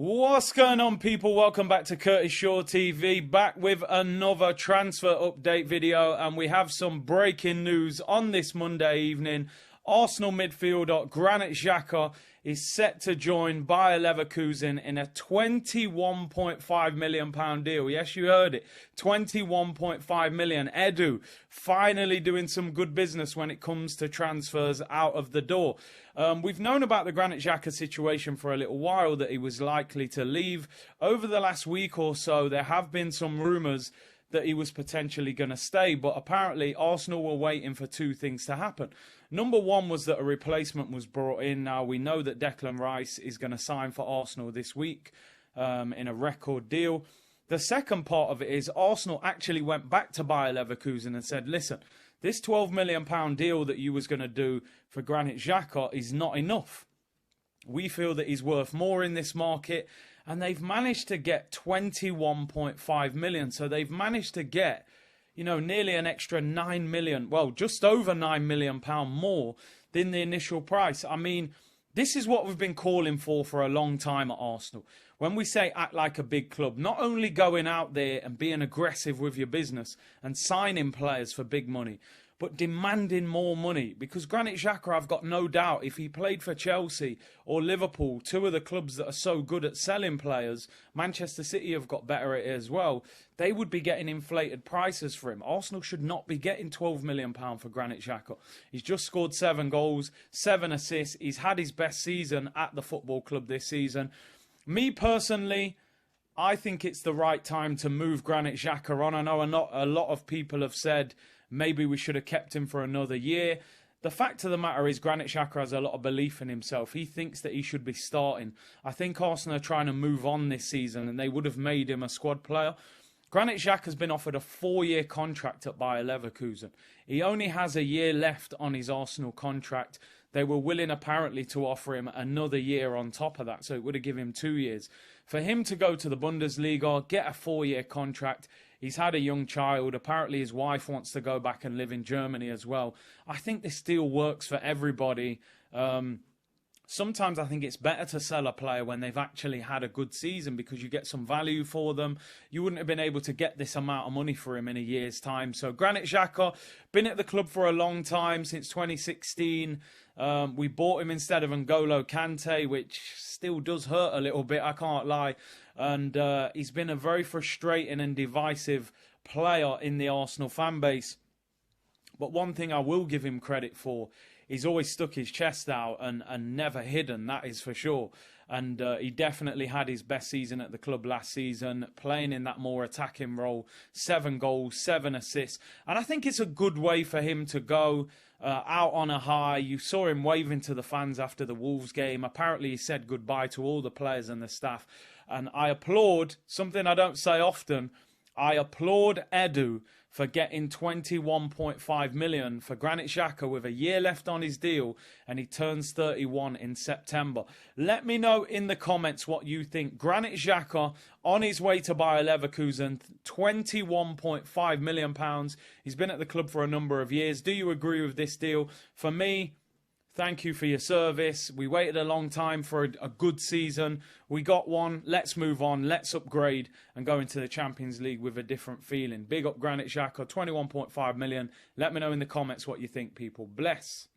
What's going on, people? Welcome back to Curtis Shaw TV, back with another transfer update video, and we have some breaking news on this Monday evening. Arsenal midfielder Granit Xhaka is set to join Bayer Leverkusen in a £21.5 million deal. Yes, you heard it. £21.5 million. Edu finally doing some good business when it comes to transfers out of the door. We've known about the Granit Xhaka situation for a little while, that he was likely to leave. Over the last week or so, there have been some rumours that he was potentially going to stay, but apparently Arsenal were waiting for two things to happen. Number one was that a replacement was brought in. Now, we know that Declan Rice is going to sign for Arsenal this week in a record deal. The second part of it is Arsenal actually went back to Bayer Leverkusen and said, listen, this £12 million deal that you was going to do for Granit Xhaka is not enough. We feel that he's worth more in this market. And they've managed to get 21.5 million. So they've managed to get, nearly an extra 9 million. Well, just over £9 million more than the initial price. I mean, this is what we've been calling for a long time at Arsenal. When we say act like a big club, not only going out there and being aggressive with your business and signing players for big money, but demanding more money. Because Granit Xhaka, I've got no doubt, if he played for Chelsea or Liverpool, two of the clubs that are so good at selling players, Manchester City have got better at it as well, they would be getting inflated prices for him. Arsenal should not be getting £12 million for Granit Xhaka. He's just scored 7 goals, 7 assists. He's had his best season at the football club this season. Me personally, I think it's the right time to move Granit Xhaka on. I know a lot of people have said maybe we should have kept him for another year. The fact of the matter is Granit Xhaka has a lot of belief in himself. He thinks that he should be starting. I think Arsenal are trying to move on this season and they would have made him a squad player. Granit Xhaka has been offered a 4-year contract at Bayer Leverkusen. He only has a year left on his Arsenal contract. They were willing apparently to offer him another year on top of that, so it would have given him 2 years. For him to go to the Bundesliga, get a 4-year contract, he's had a young child. Apparently his wife wants to go back and live in Germany as well. I think this deal works for everybody. Sometimes I think it's better to sell a player when they've actually had a good season because you get some value for them. You wouldn't have been able to get this amount of money for him in a year's time. So Granit Xhaka, been at the club for a long time, since 2016. We bought him instead of N'Golo Kante, which still does hurt a little bit, I can't lie. And he's been a very frustrating and divisive player in the Arsenal fan base. But one thing I will give him credit for, he's always stuck his chest out and never hidden, that is for sure. And he definitely had his best season at the club last season, playing in that more attacking role. 7 goals, 7 assists. And I think it's a good way for him to go out on a high. You saw him waving to the fans after the Wolves game. Apparently he said goodbye to all the players and the staff. And I applaud, something I don't say often, I applaud Edu for getting 21.5 million for Granit Xhaka with a year left on his deal, and he turns 31 in September. Let me know in the comments what you think. Granit Xhaka on his way to Bayer Leverkusen, £21.5 million. He's been at the club for a number of years. Do you agree with this deal? For me, thank you for your service. We waited a long time for a good season. We got one. Let's move on. Let's upgrade and go into the Champions League with a different feeling. Big up Granit Xhaka, 21.5 million. Let me know in the comments what you think, people. Bless.